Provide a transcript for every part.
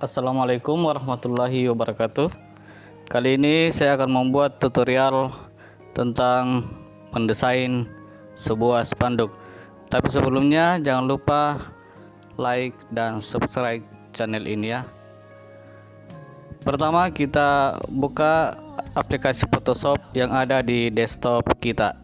Assalamualaikum warahmatullahi wabarakatuh. Kali ini saya akan membuat tutorial tentang mendesain sebuah spanduk. Tapi sebelumnya jangan lupa like dan subscribe channel ini ya. Pertama kita buka aplikasi Photoshop yang ada di desktop kita.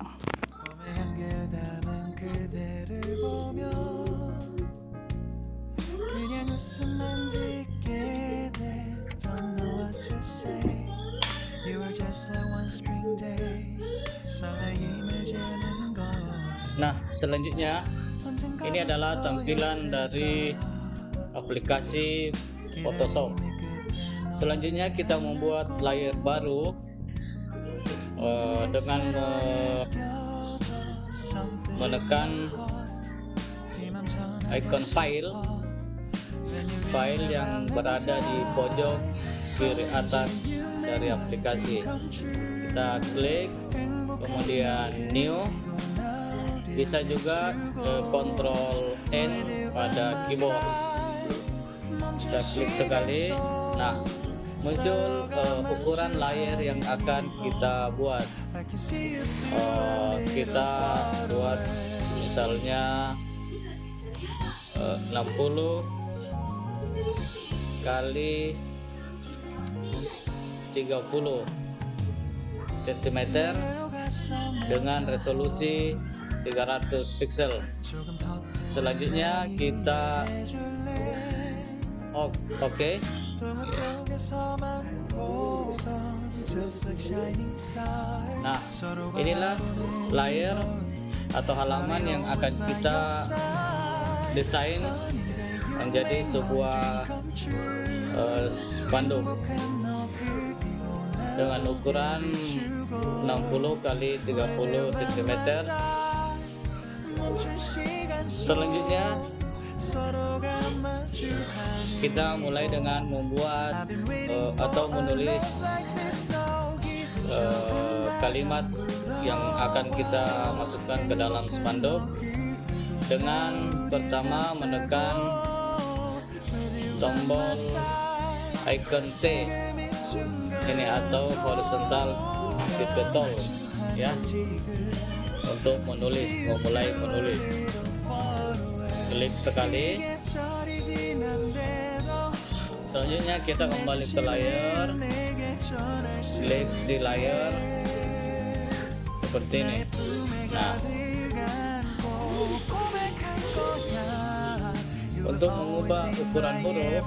Nah, selanjutnya ini adalah tampilan dari aplikasi Photoshop. Selanjutnya kita membuat layer baru dengan menekan icon file yang berada di pojok kiri atas dari aplikasi. Kita klik, kemudian new. Bisa juga Ctrl N pada keyboard. Kita klik sekali. Nah, muncul ukuran layer yang akan kita buat. Kita buat misalnya 60 kali 30 cm dengan resolusi 300 pixel. Selanjutnya kita oke. Nah, inilah layer atau halaman yang akan kita desain menjadi sebuah spanduk dengan ukuran 60 kali 30 cm. Selanjutnya kita mulai dengan membuat atau menulis kalimat yang akan kita masukkan ke dalam spanduk dengan pertama menekan tombol icon T ini atau horizontal pivot tool ya, untuk memulai menulis. Klik sekali. Selanjutnya kita kembali ke layar, klik di layar seperti ini. Nah, untuk mengubah ukuran huruf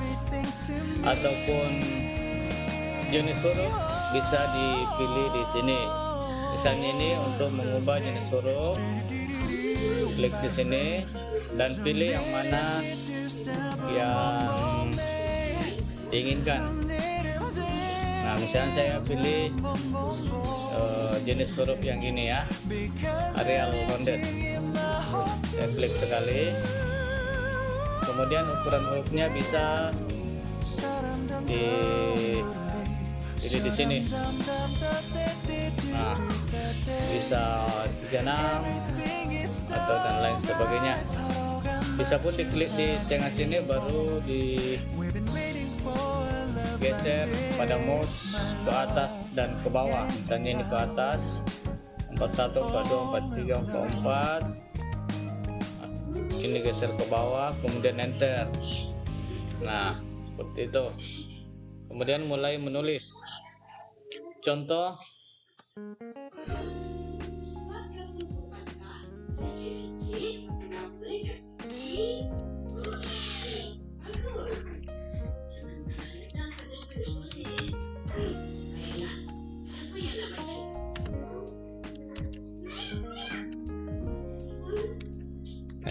ataupun jenis huruf bisa dipilih di sini. Misalnya ini untuk mengubah jenis huruf, klik di sini dan pilih yang mana yang diinginkan. Nah, misalnya saya pilih jenis huruf yang ini ya, Arial rounded. Saya klik sekali. Kemudian ukuran hurufnya bisa dipilih di sini. Nah, bisa 36 atau dan lain sebagainya. Bisa pun diklik di tengah sini baru digeser pada mouse ke atas dan ke bawah. Misalnya ini ke atas 41, 42, 43, 44. Ini geser ke bawah, kemudian enter. Nah, seperti itu. Kemudian mulai menulis. Contoh,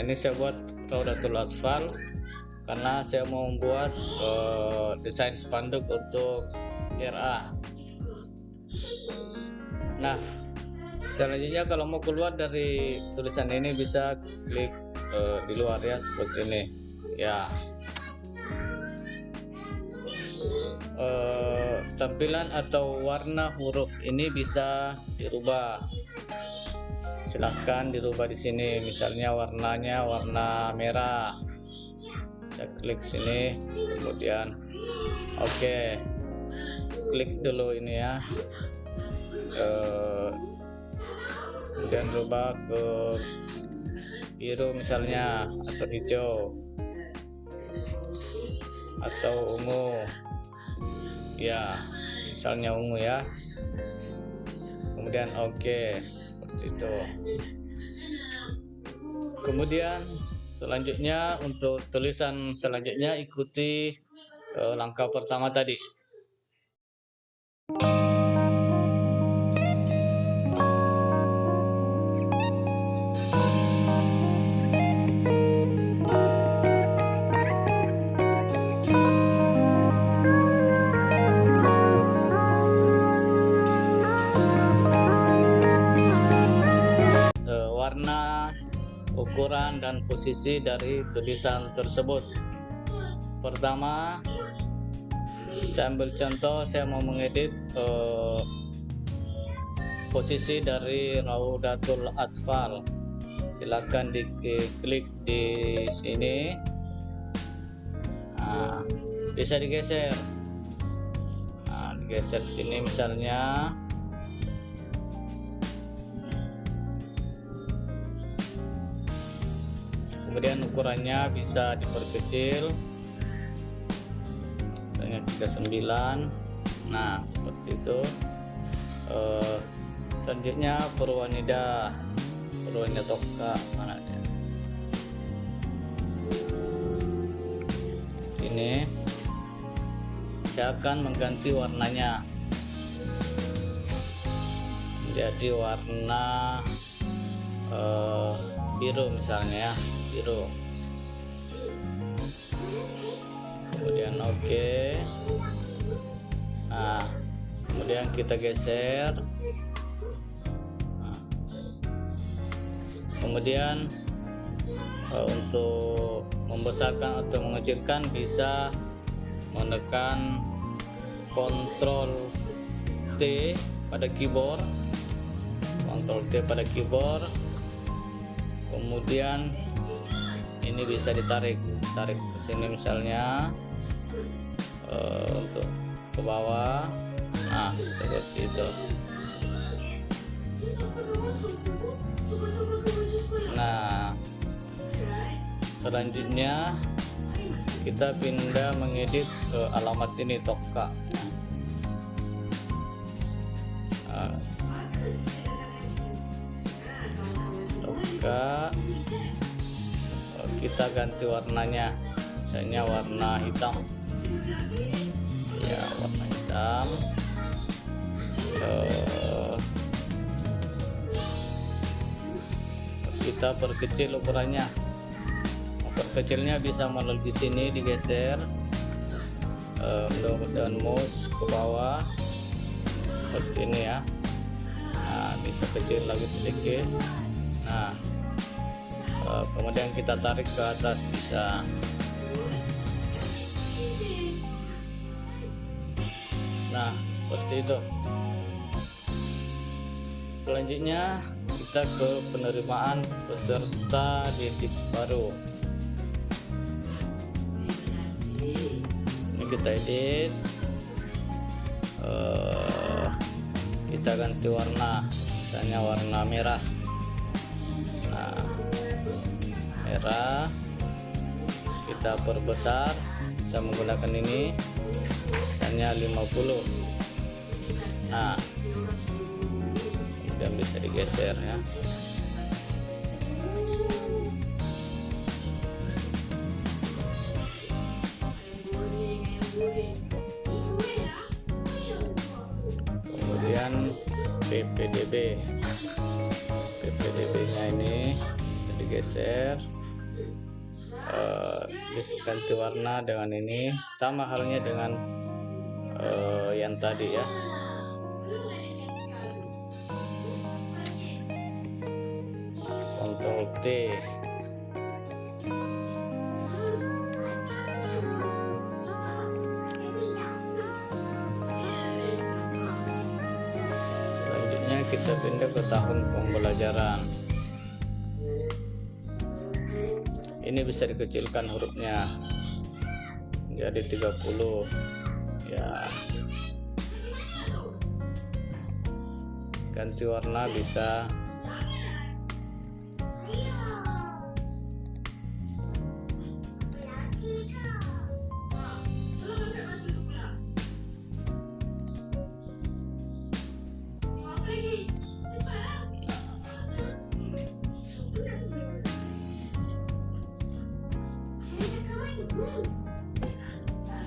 ini saya buat Raudatul Atfal karena saya mau membuat desain spanduk untuk RA. Nah, selanjutnya kalau mau keluar dari tulisan ini bisa klik di luar ya, seperti ini ya. Tampilan atau warna huruf ini bisa dirubah. Silahkan dirubah di sini. Misalnya warnanya warna merah. bisa klik sini, kemudian oke, klik dulu ini ya, kemudian rubah ke biru misalnya, atau hijau, atau ungu ya, misalnya ungu ya, kemudian oke, seperti itu. Kemudian selanjutnya untuk tulisan selanjutnya ikuti langkah pertama tadi. Warna, ukuran, dan posisi dari tulisan tersebut. Pertama, saya ambil contoh, saya mau mengedit posisi dari Raudatul Atfal. Silakan diklik di sini. Nah, bisa digeser. Nah, digeser sini misalnya. Kemudian ukurannya bisa diperkecil, misalnya 39. Nah, seperti itu. Selanjutnya Purwanida Tokka, mana dia? Ini saya akan mengganti warnanya menjadi warna biru misalnya ya, biru. Kemudian oke. Nah, kemudian kita geser. Nah, kemudian untuk membesarkan atau mengecilkan bisa menekan Ctrl T pada keyboard, Ctrl T pada keyboard. Kemudian ini bisa tarik ke sini misalnya, untuk ke bawah. Nah, seperti itu. Nah, selanjutnya kita pindah mengedit alamat ini, Tokka. Tokka, kita ganti warnanya, misalnya warna hitam ya, warna hitam. Kita perkecil ukurannya. Perkecilnya bisa melalui sini, digeser dan mouse ke bawah seperti ini ya. Nah, bisa kecil lagi sedikit. Nah, kemudian kita tarik ke atas bisa. Nah, seperti itu. Selanjutnya kita ke penerimaan peserta didik baru. Ini kita edit, kita ganti warna, misalnya warna merah. Nah, merah kita perbesar, bisa menggunakan ini, misalnya 50. Nah, kemudian bisa digeser ya. Kemudian PPDB-nya ini digeser, ganti warna dengan ini, sama halnya dengan yang tadi ya. Ctrl T. Selanjutnya kita pindah ke tahun pembelajaran. Ini bisa dikecilkan hurufnya. jadi 30 ya. Ganti warna bisa.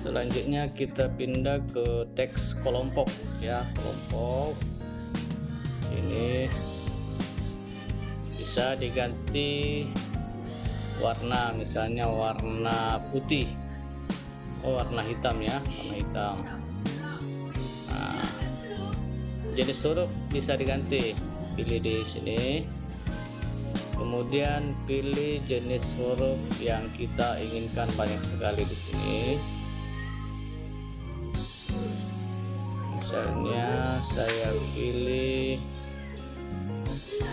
Selanjutnya kita pindah ke teks kelompok ya, kelompok ini bisa diganti warna, misalnya warna putih, warna hitam ya, warna hitam. Nah, jenis huruf bisa diganti, pilih di sini, kemudian pilih jenis huruf yang kita inginkan, banyak sekali di sini. Misalnya saya pilih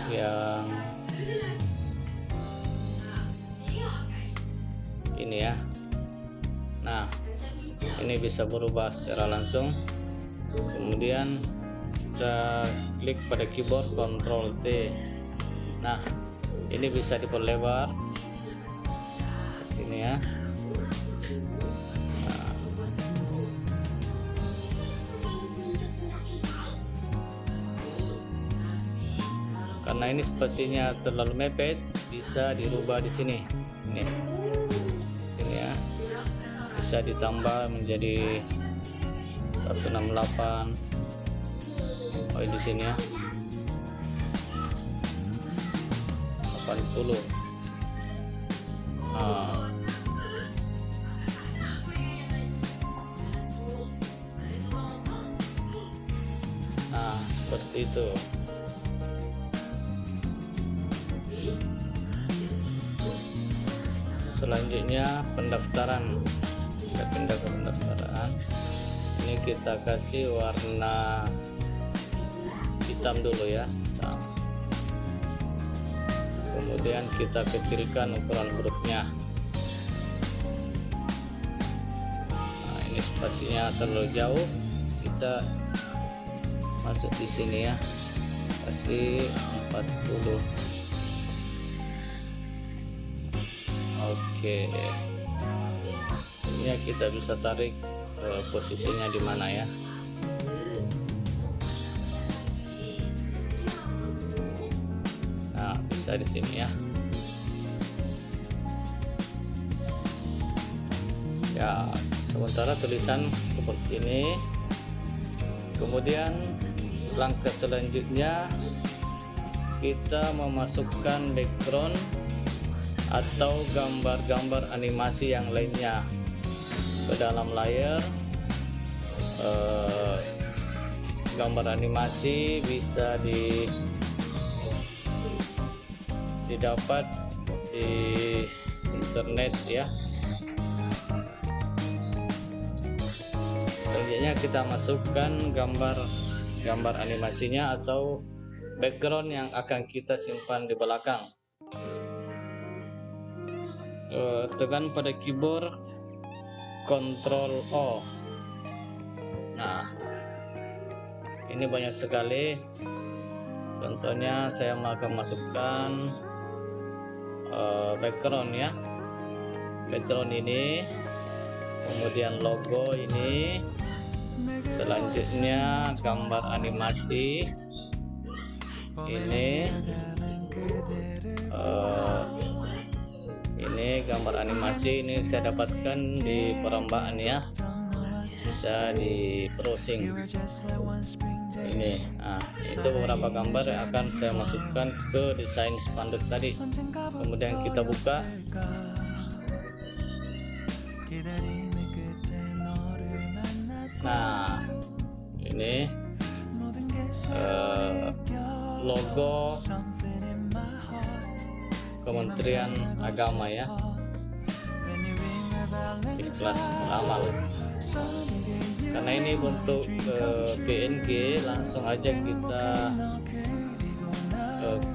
yang ini ya. Nah, ini bisa berubah secara langsung. Kemudian kita klik pada keyboard Ctrl T. Nah, ini bisa diperlebar ke sini ya. Karena ini spasinya terlalu mepet, bisa dirubah di sini. Ini ya, bisa ditambah menjadi 168. Oh, di sini ya, 80. Nah, seperti itu. Selanjutnya pendaftaran, kita pindah ke pendaftaran. Ini kita kasih warna hitam dulu ya, hitam. Kemudian kita kecilkan ukuran hurufnya. Nah, ini spasinya terlalu jauh, kita masuk di sini ya, kasih 40. Oke, ini ya, kita bisa tarik posisinya di mana ya. Nah, bisa di sini ya. Ya, sementara tulisan seperti ini. Kemudian langkah selanjutnya kita memasukkan background atau gambar-gambar animasi yang lainnya ke dalam layar. Gambar animasi bisa didapat di internet ya. Selanjutnya kita masukkan gambar animasinya atau background yang akan kita simpan di belakang. Tekan pada keyboard Ctrl O. Nah, ini banyak sekali. Contohnya saya akan masukkan background ya, background ini, kemudian logo ini, selanjutnya gambar animasi ini, ini gambar animasi ini saya dapatkan di perlombaan ya, bisa di browsing ini. Nah, itu beberapa gambar yang akan saya masukkan ke desain spanduk tadi. Kemudian kita buka. Nah, ini logo Kementerian Agama ya, Ikhlas Beramal. Karena ini bentuk PNG, langsung aja kita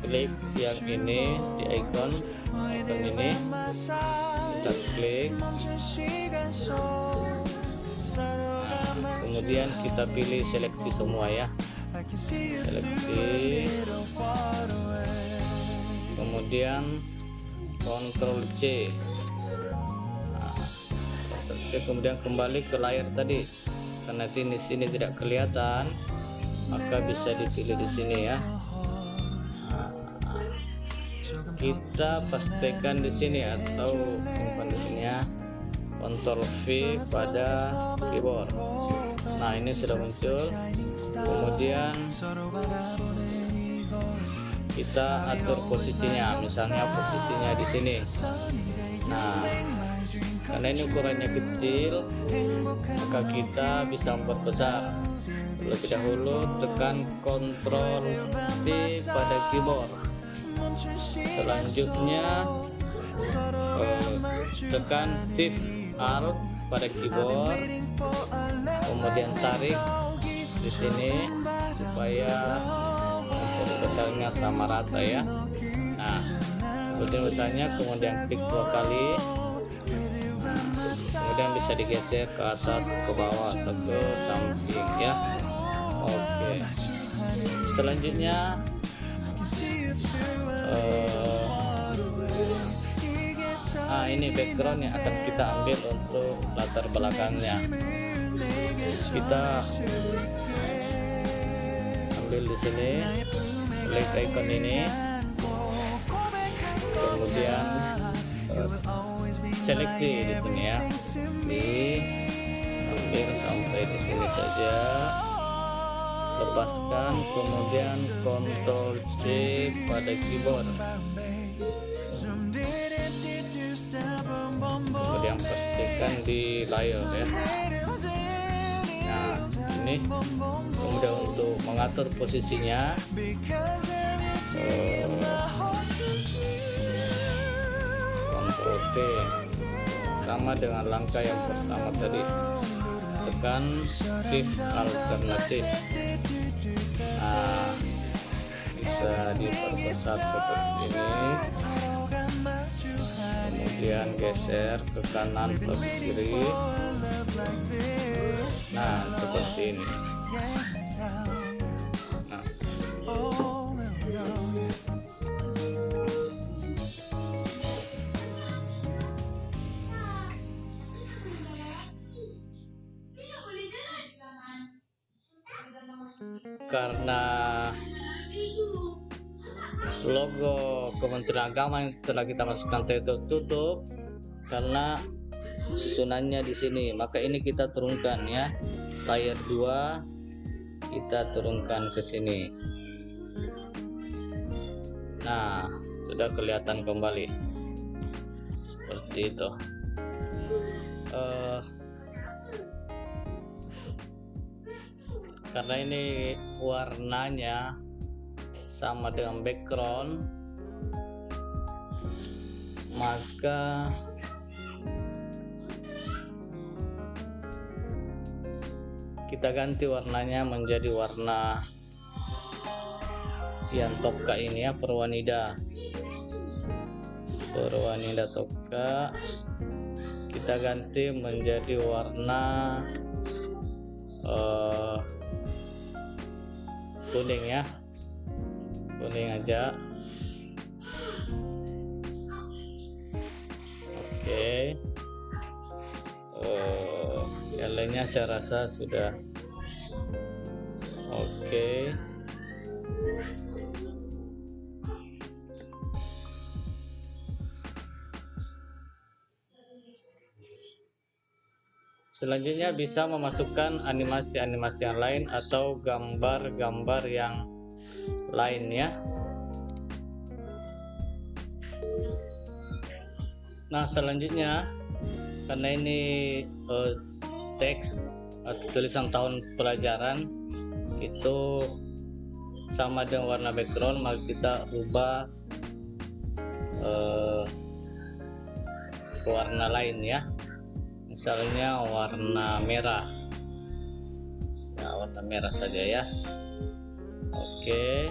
klik yang ini di icon ini, kita klik. Kemudian kita pilih seleksi semua ya, seleksi, kemudian Ctrl C. Ctrl C, kemudian kembali ke layar tadi. Karena di sini tidak kelihatan, maka bisa dipilih di sini ya. Kita pastikan di sini atau simpan di sini ya. Ctrl V pada keyboard. Nah, ini sudah muncul. Kemudian kita atur posisinya, misalnya posisinya di sini. Nah, karena ini ukurannya kecil, maka kita bisa memperbesar. Terlebih dahulu tekan Ctrl D pada keyboard. Selanjutnya tekan Shift Alt pada keyboard, kemudian tarik di sini supaya besarnya sama rata ya. Nah, kemudian besarnya, kemudian klik 2 kali, kemudian bisa digeser ke atas, ke bawah, atau ke samping ya. Oke. Selanjutnya ini background yang akan kita ambil untuk latar belakangnya. Kita ambil di sini, klik icon ini, kemudian seleksi di sini ya. Ambil sampai di sini saja, lepaskan, kemudian Ctrl C pada keyboard, kemudian pastikan di layar ya. Nah, ini kemudian untuk mengatur posisinya, Ctrl T sama dengan langkah yang pertama tadi, tekan Shift alternatif. Nah, bisa diperbesar seperti ini, kemudian geser ke kanan atau ke kiri. Nah, seperti ini. Nah, karena logo Kementerian Agama yang telah kita masukkan tertutup karena susunannya di sini, maka ini kita turunkan ya, layar 2 kita turunkan ke sini. Nah, sudah kelihatan kembali seperti itu. Karena ini warnanya sama dengan background, maka kita ganti warnanya menjadi warna yang toka ini ya, Perwanida toka. Kita ganti menjadi warna kuning ya, kuning aja. Oke. Yang lainnya saya rasa sudah oke. Selanjutnya bisa memasukkan animasi-animasi yang lain atau gambar-gambar yang lain ya. Nah, selanjutnya karena ini teks atau tulisan tahun pelajaran itu sama dengan warna background, maka kita rubah ke warna lain ya. Misalnya warna merah ya, warna merah saja ya. Oke.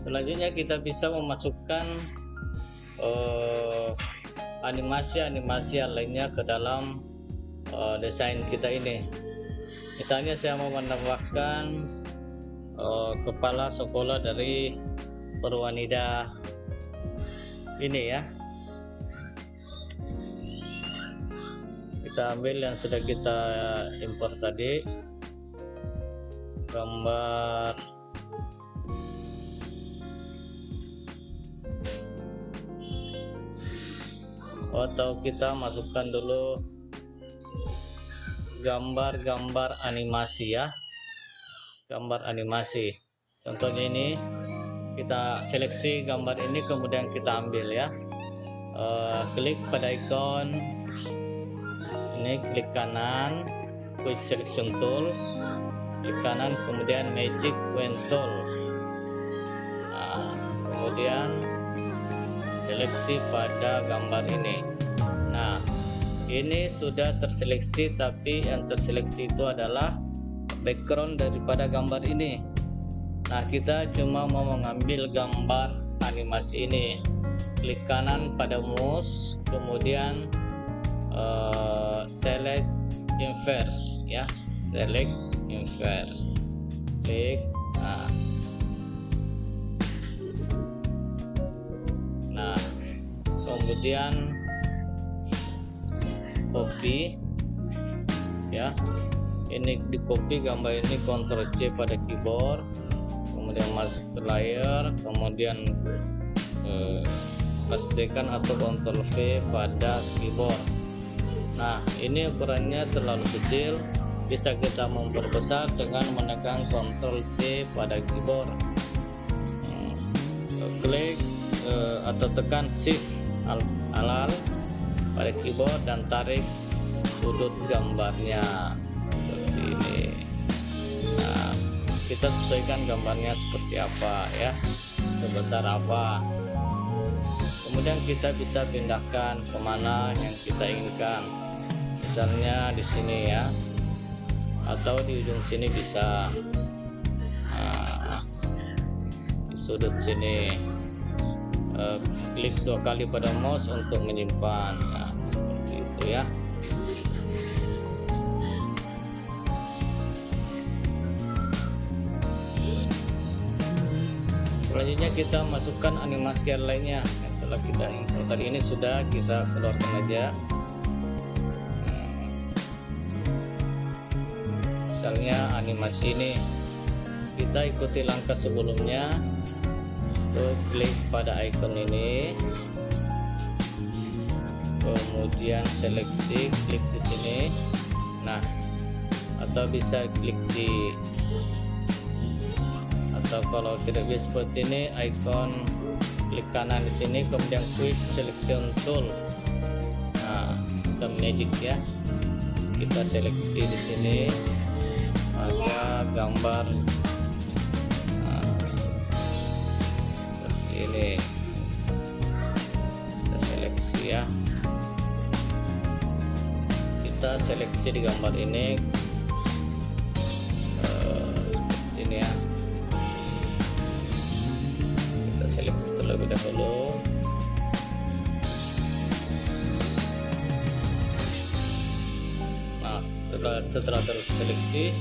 Selanjutnya kita bisa memasukkan animasi-animasi yang lainnya ke dalam desain kita ini. Misalnya saya mau menambahkan kepala sekolah dari Purwanida ini ya. Kita ambil yang sudah kita import tadi, gambar atau kita masukkan dulu gambar-gambar animasi ya, gambar animasi. Contohnya ini kita seleksi gambar ini, kemudian kita ambil ya, klik pada ikon ini, klik kanan quick selection tool, klik kanan, kemudian magic wand tool. Nah, kemudian seleksi pada gambar ini. Nah, ini sudah terseleksi, tapi yang terseleksi itu adalah background daripada gambar ini. Nah, kita cuma mau mengambil gambar animasi ini. Klik kanan pada mouse, kemudian select inverse ya, select inverse, klik. Nah, kemudian copy ya, ini di copy gambar ini, Ctrl C pada keyboard, kemudian masuk ke layar, kemudian pastikan atau Ctrl V pada keyboard. Nah, ini ukurannya terlalu kecil, bisa kita memperbesar dengan menekan Ctrl C pada keyboard. Klik atau tekan Shift Alt pada keyboard dan tarik sudut gambarnya seperti ini. Nah, kita sesuaikan gambarnya seperti apa ya, sebesar apa. Kemudian kita bisa pindahkan kemana yang kita inginkan. Misalnya di sini ya, atau di ujung sini bisa, di sudut sini. Klik 2 kali pada mouse untuk menyimpan. Nah, seperti itu ya. Selanjutnya kita masukkan animasi yang lainnya. Setelah kita import tadi ini, sudah kita keluarkan aja. Misalnya animasi ini, kita ikuti langkah sebelumnya. Klik pada icon ini, kemudian seleksi, klik di sini. Nah, atau bisa klik di, atau kalau tidak bisa seperti ini, icon klik kanan di sini, kemudian quick selection tool. Nah, kita magic ya, kita seleksi di sini, maka gambar ini kita seleksi ya, kita seleksi di gambar ini seperti ini ya, kita seleksi terlebih dahulu. Nah, setelah terseleksi,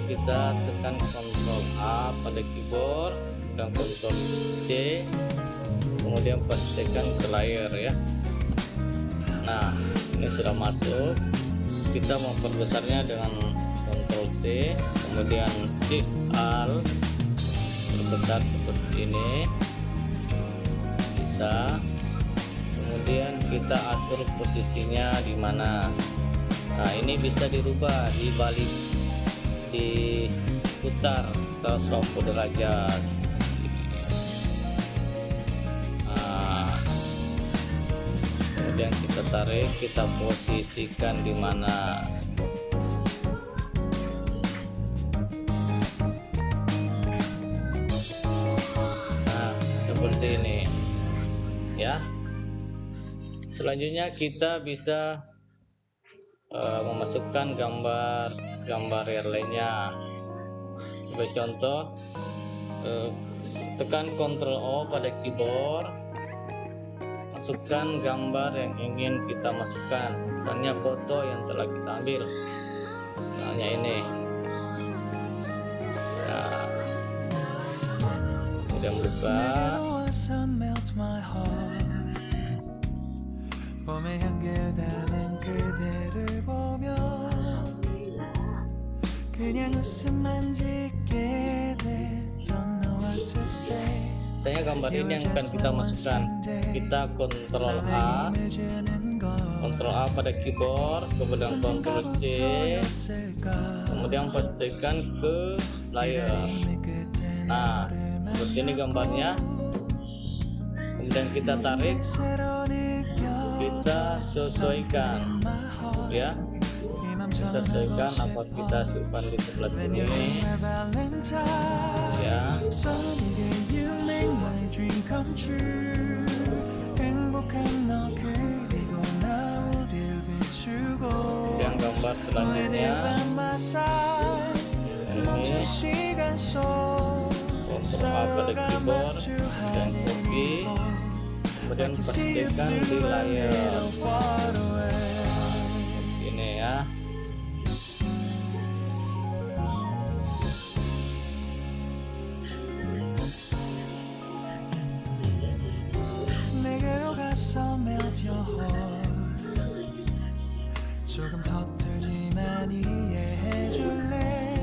kita tekan Ctrl A pada keyboard dan Ctrl C, kemudian pastikan ke layar ya. Nah, ini sudah masuk. Kita memperbesarnya dengan Ctrl T, kemudian Shift Alt, perbesar seperti ini bisa. Kemudian kita atur posisinya di mana. Nah, ini bisa dirubah, dibalik, diputar 180 derajat. Kemudian kita tarik, kita posisikan di mana. Nah, seperti ini ya. Selanjutnya kita bisa memasukkan gambar yang lainnya. Sebagai contoh, tekan Ctrl O pada keyboard, masukkan gambar yang ingin kita masukkan, misalnya foto yang telah kita ambil, misalnya ini ya. Kemudian buka, misalnya gambar ini yang akan kita masukkan. Kita Ctrl A pada keyboard, kemudian Ctrl C, kemudian pastikan ke layar. Nah, seperti ini gambarnya. Kemudian kita tarik, kita sesuaikan ya, kita sesuaikan apa kita simpan di sebelah sini ya. Yang gambar selanjutnya ini Ctrl A pada keyboard dan copy, kemudian pastikan di layar. Ini ya. 조금 서툴지만 이해해줄래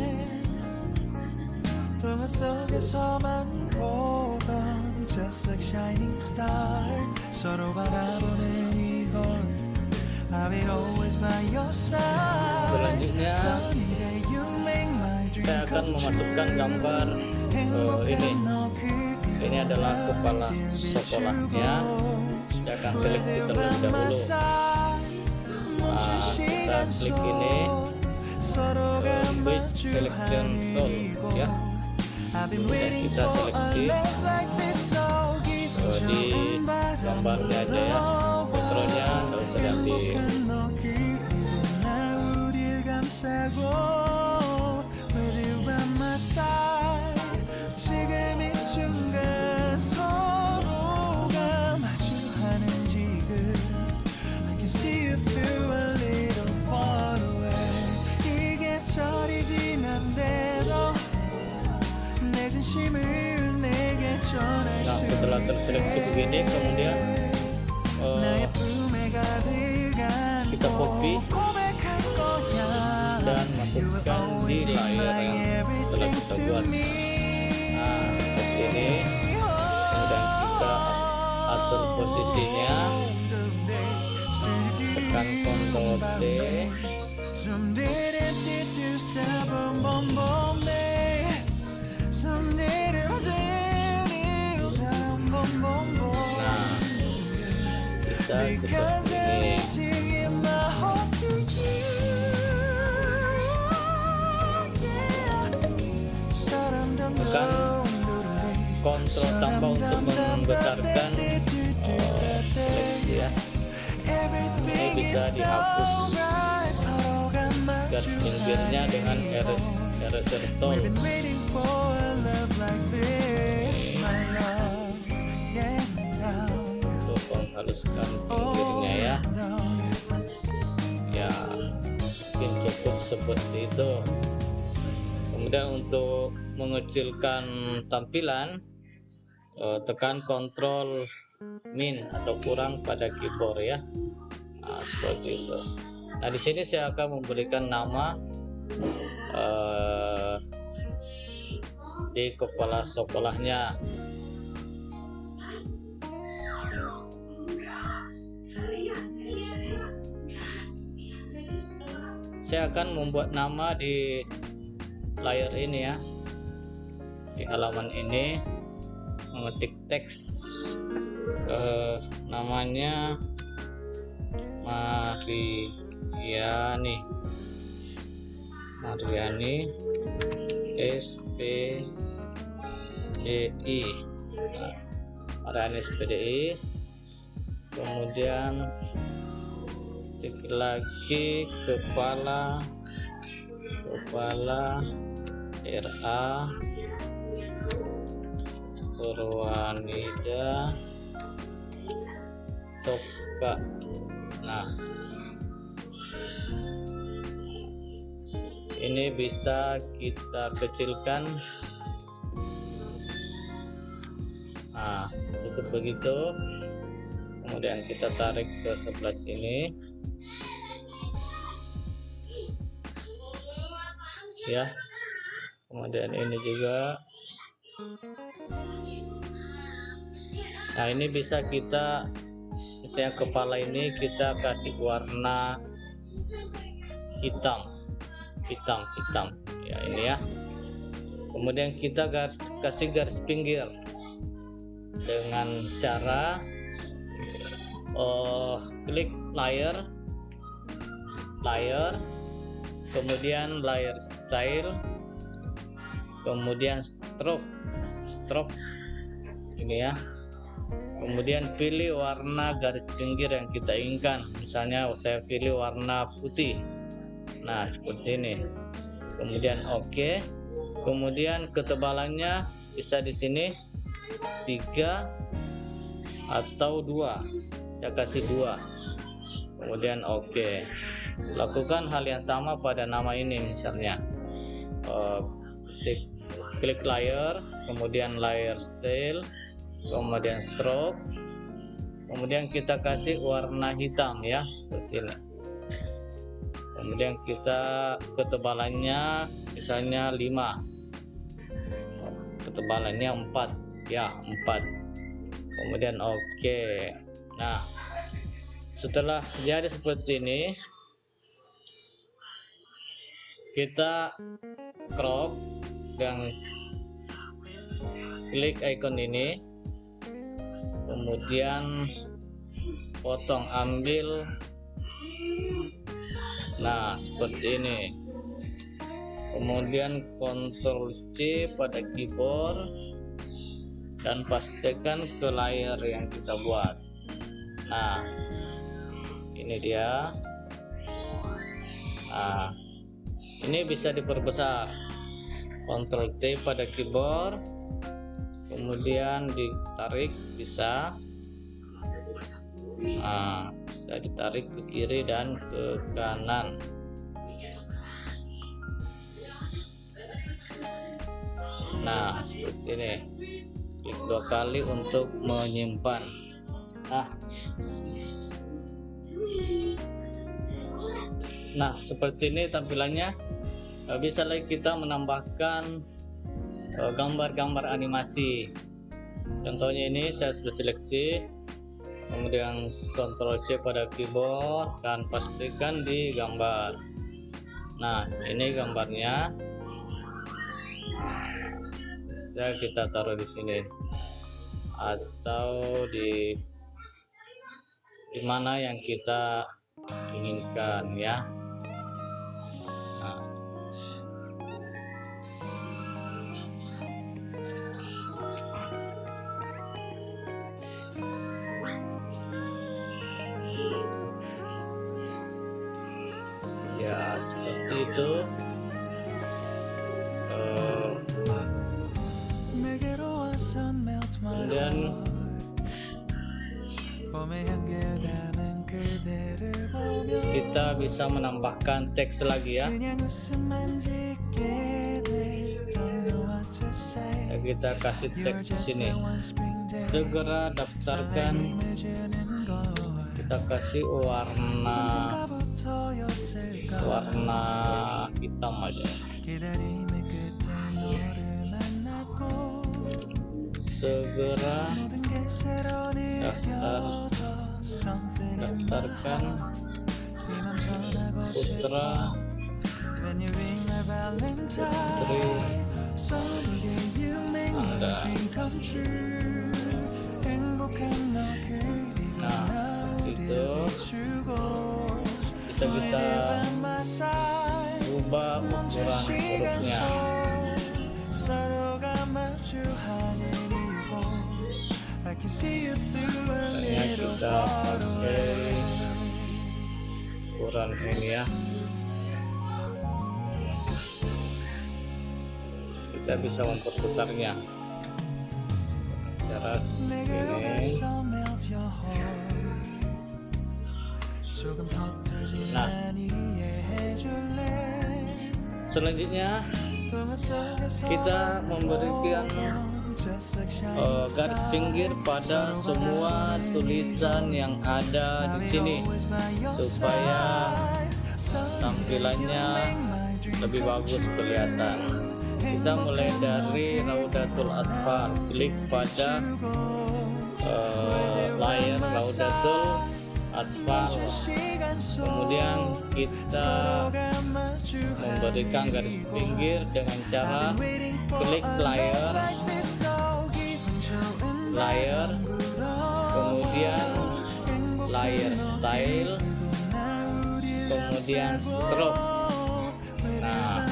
동화 속에서만 보던 just like shining star 서로 바라보는 이곳 I'll be always by your side. Selanjutnya saya akan memasukkan gambar ini adalah kepala sekolahnya. Saya akan seleksi terlebih dahulu. Nah, kita klik ini Quick Selection Tool ya. Kemudian kita seleksi di gambarnya aja ya, backgroundnya tidak usah diambil. Nah, setelah terseleksi begini, kemudian kita copy dan masukkan di layar yang telah kita buat. Nah, seperti ini. Kemudian kita atur posisinya, tekan Ctrl D. Nah, bisa seperti ini. Tekan Ctrl tambah untuk membesarkan seleksi ya. Ini bisa dihapus garis pinggirnya dengan eraser tool. Untuk menghaluskan pinggirnya ya. Ya, mungkin cukup seperti itu. Kemudian untuk mengecilkan tampilan, tekan Ctrl min atau kurang pada keyboard ya. Nah, seperti itu. Nah, di sini saya akan memberikan nama di kepala sekolahnya. Saya akan membuat nama di layar ini ya, di halaman ini, mengetik teks namanya Mariani SPDI, Mariani SPDI. Kemudian ketik lagi kepala RA Purwanida Toka. Nah, ini bisa kita kecilkan. Nah, cukup begitu. Kemudian kita tarik ke sebelah sini, ya. Kemudian ini juga. Nah, ini bisa kita, misalnya kepala ini kita kasih warna hitam, ya ini ya. Kemudian kita kasih garis pinggir dengan cara klik layer, kemudian layer style, kemudian stroke ini ya. Kemudian pilih warna garis pinggir yang kita inginkan. Misalnya saya pilih warna putih. Nah, seperti ini. Kemudian oke. Kemudian ketebalannya bisa di sini 3 atau 2. Saya kasih 2. Kemudian oke. Lakukan hal yang sama pada nama ini, misalnya klik layer, kemudian layer style, kemudian stroke, kemudian kita kasih warna hitam ya, seperti ini. Kemudian kita ketebalannya misalnya 5, ketebalannya 4 ya, 4. Kemudian oke. Nah, setelah jadi seperti ini, kita crop dan klik icon ini, kemudian potong, ambil. Nah, seperti ini. Kemudian Ctrl C pada keyboard dan pastikan ke layar yang kita buat. Nah, ini dia. Nah, ini bisa diperbesar. Ctrl T pada keyboard, kemudian ditarik bisa. Nah, bisa ditarik ke kiri dan ke kanan. Nah, seperti ini. Klik 2 kali untuk menyimpan. Nah, seperti ini tampilannya. Bisa lagi kita menambahkan gambar-gambar animasi. Contohnya ini saya sudah seleksi, kemudian Ctrl C pada keyboard dan pastikan di gambar. Nah, ini gambarnya. Ya, kita taruh di sini atau di mana yang kita inginkan ya. Ya, seperti itu. Kemudian kita bisa menambahkan teks lagi ya. Kita kasih teks di sini. Segera daftarkan. Kita kasih warna hitam aja. Segera daftarkan putra putri Anda. Nah, itu bisa kita ubah ukuran hurufnya. Misalnya kita pakai ukuran ini ya. Kita bisa memperbesarnya. cara seperti 내게 ini. 그래서 melt your heart 조금 서툴지만 Nah. 이해해줄래 Selanjutnya 동화 속에서 kita memberikan just like shining garis pinggir pada semua tulisan yang ada di sini supaya tampilannya lebih bagus kelihatan. Kita mulai dari Raudatul Atfal, klik pada layar Raudatul Atfal, kemudian kita memberikan garis pinggir dengan cara klik layar, kemudian layar style, kemudian stroke. Nah,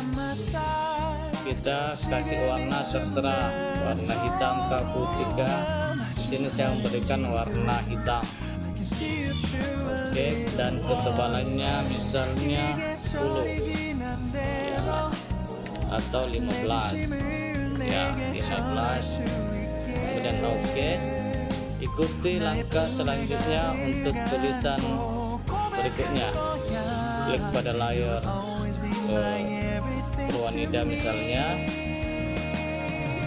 kita kasih warna terserah, warna hitam ke putih ke. Di sini saya memberikan warna hitam. Oke, dan ketebalannya misalnya 10 ya, atau 15 ya, 15. Kemudian oke, ikuti langkah selanjutnya untuk tulisan berikutnya. Klik pada layar Purwanida misalnya,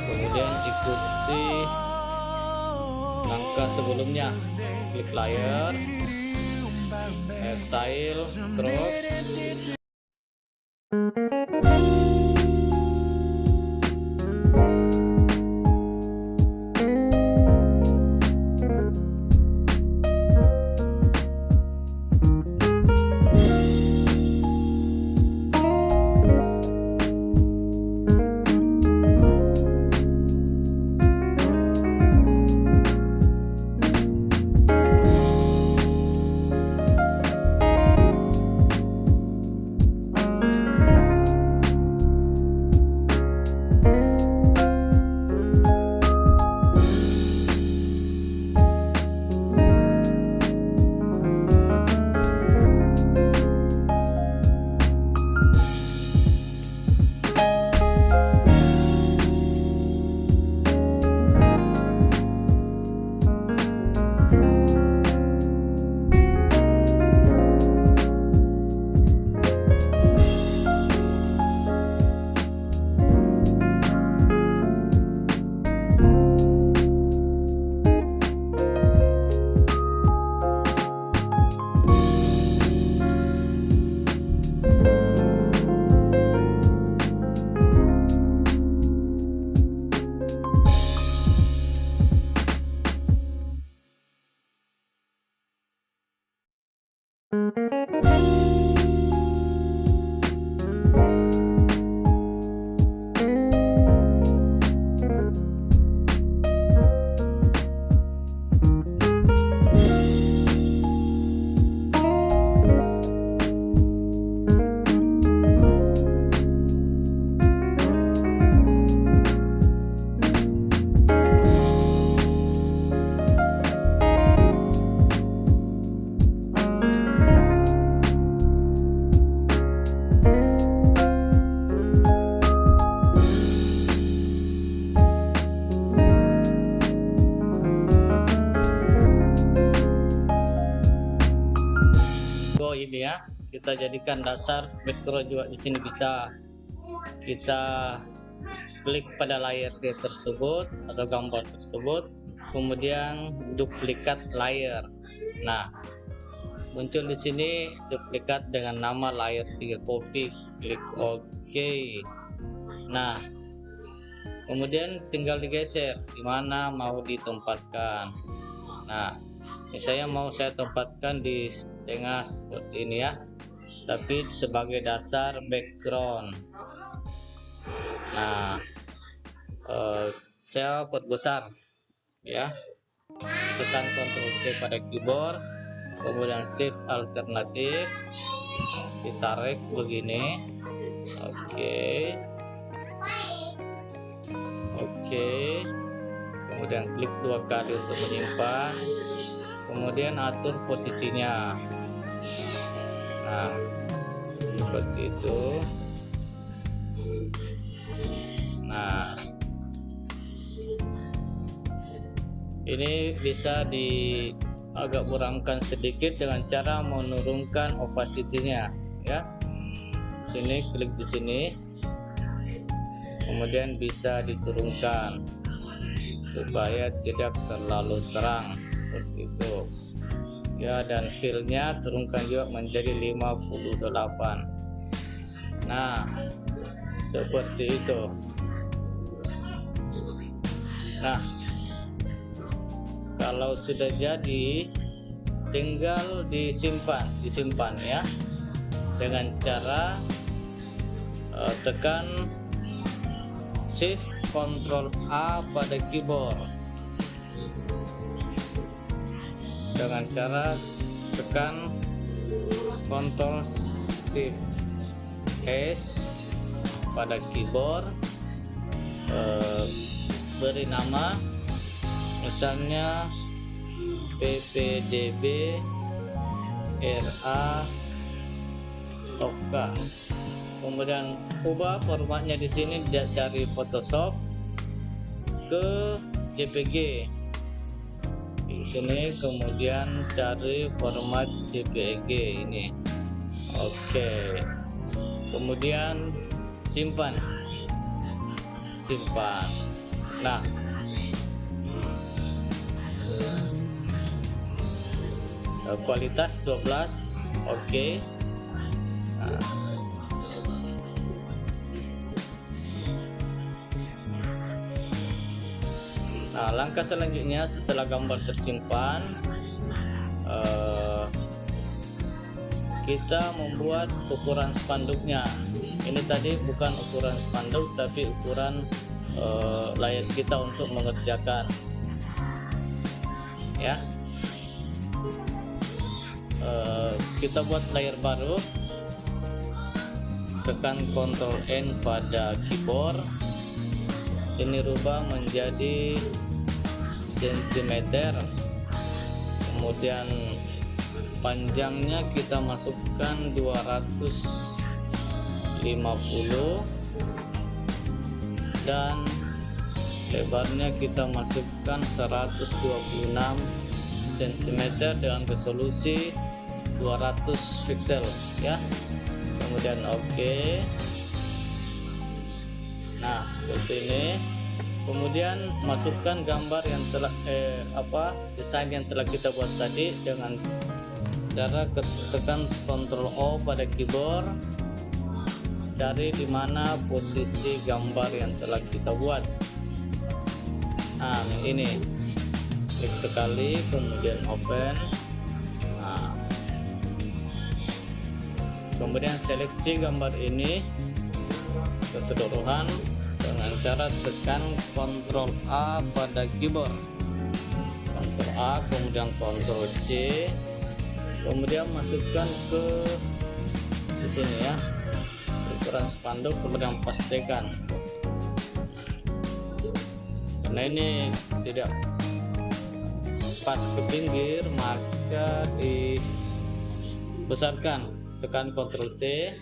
kemudian ikuti langkah sebelumnya, klik layar, style, stroke. Ini ya, kita jadikan dasar background juga di sini bisa. Kita klik pada layar tersebut atau gambar tersebut, kemudian duplikat layar. Nah, muncul di sini duplikat dengan nama layar 3 copy, klik OK. Nah, kemudian tinggal digeser di mana mau ditempatkan. Nah, misalnya mau saya tempatkan di tengah seperti ini ya, tapi sebagai dasar background. Nah, saya perbesar ya, tekan Ctrl C pada keyboard, kemudian shift alternatif, ditarik begini. Oke, kemudian klik 2 kali untuk menyimpan, kemudian atur posisinya. Nah, seperti itu. Nah, Ini bisa agak kurangkan sedikit dengan cara menurunkan opacity-nya ya. Sini klik di sini, kemudian bisa diturunkan supaya tidak terlalu terang seperti itu ya, dan fill-nya turunkan juga menjadi 58. Nah, seperti itu. Nah, kalau sudah jadi tinggal disimpan ya, dengan cara tekan Shift Ctrl A pada keyboard, dengan cara tekan Ctrl Shift S pada keyboard, beri nama misalnya ppdb RA Topka, kemudian ubah formatnya di sini dari Photoshop ke JPG di sini, kemudian cari format JPG ini. Oke, kemudian simpan. Nah, kualitas 12. Oke. Nah, langkah selanjutnya setelah gambar tersimpan, kita membuat ukuran spanduknya. Ini tadi bukan ukuran spanduk, tapi ukuran layar kita untuk mengerjakan ya. Kita buat layar baru, tekan Ctrl N pada keyboard, ini rubah menjadi sentimeter, kemudian panjangnya kita masukkan 250 dan lebarnya kita masukkan 126 cm dengan resolusi 200 pixel ya. Kemudian oke. Nah, seperti ini. Kemudian masukkan gambar yang telah desain yang telah kita buat tadi dengan cara tekan Ctrl O pada keyboard, cari di mana posisi gambar yang telah kita buat. Nah, ini klik sekali, kemudian open. Nah, kemudian seleksi gambar ini keseluruhan dengan cara tekan Ctrl A pada keyboard, Ctrl A, kemudian Ctrl C, kemudian masukkan ke di sini ya, ukuran spanduk, kemudian pastikan. Karena ini tidak pas ke pinggir, maka dibesarkan, tekan Ctrl T,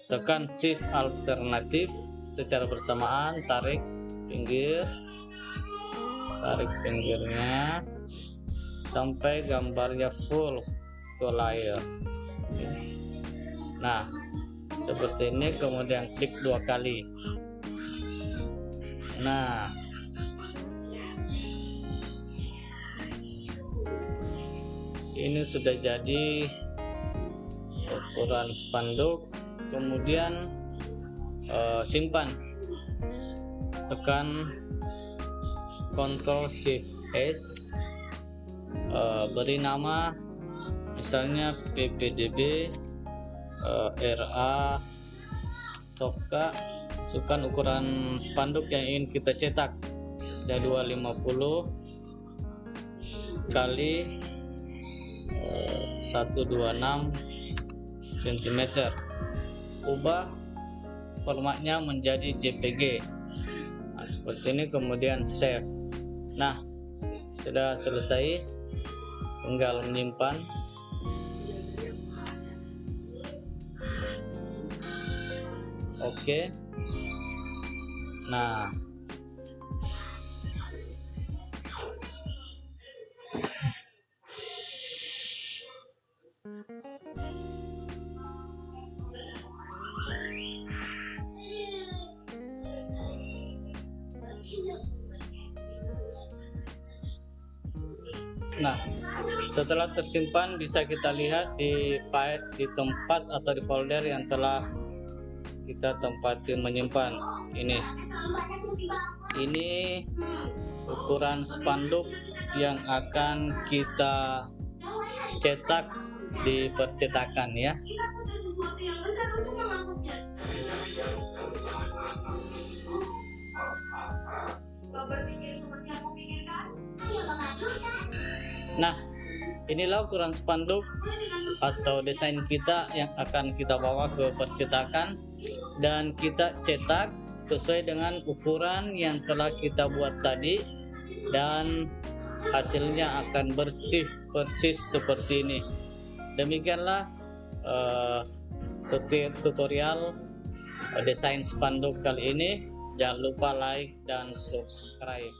tekan Shift alternatif secara bersamaan, tarik pinggirnya sampai gambarnya full ke layar. Nah, seperti ini, kemudian klik 2 kali. Nah, ini sudah jadi ukuran spanduk. Kemudian simpan, tekan Ctrl Shift S, beri nama misalnya ppdb RA Topka, masukkan ukuran spanduk yang ingin kita cetak, ada 250 kali 126 cm. Ubah formatnya menjadi JPG. Nah, seperti ini, kemudian save. Nah, sudah selesai, tinggal menyimpan. Oke. Nah, Nah, setelah tersimpan bisa kita lihat di file, di tempat atau di folder yang telah kita tempati menyimpan. Ini ukuran spanduk yang akan kita cetak di percetakan ya. Nah, inilah ukuran spanduk atau desain kita yang akan kita bawa ke percetakan dan kita cetak sesuai dengan ukuran yang telah kita buat tadi, dan hasilnya akan bersih persis seperti ini. Demikianlah tutorial desain spanduk kali ini. Jangan lupa like dan subscribe.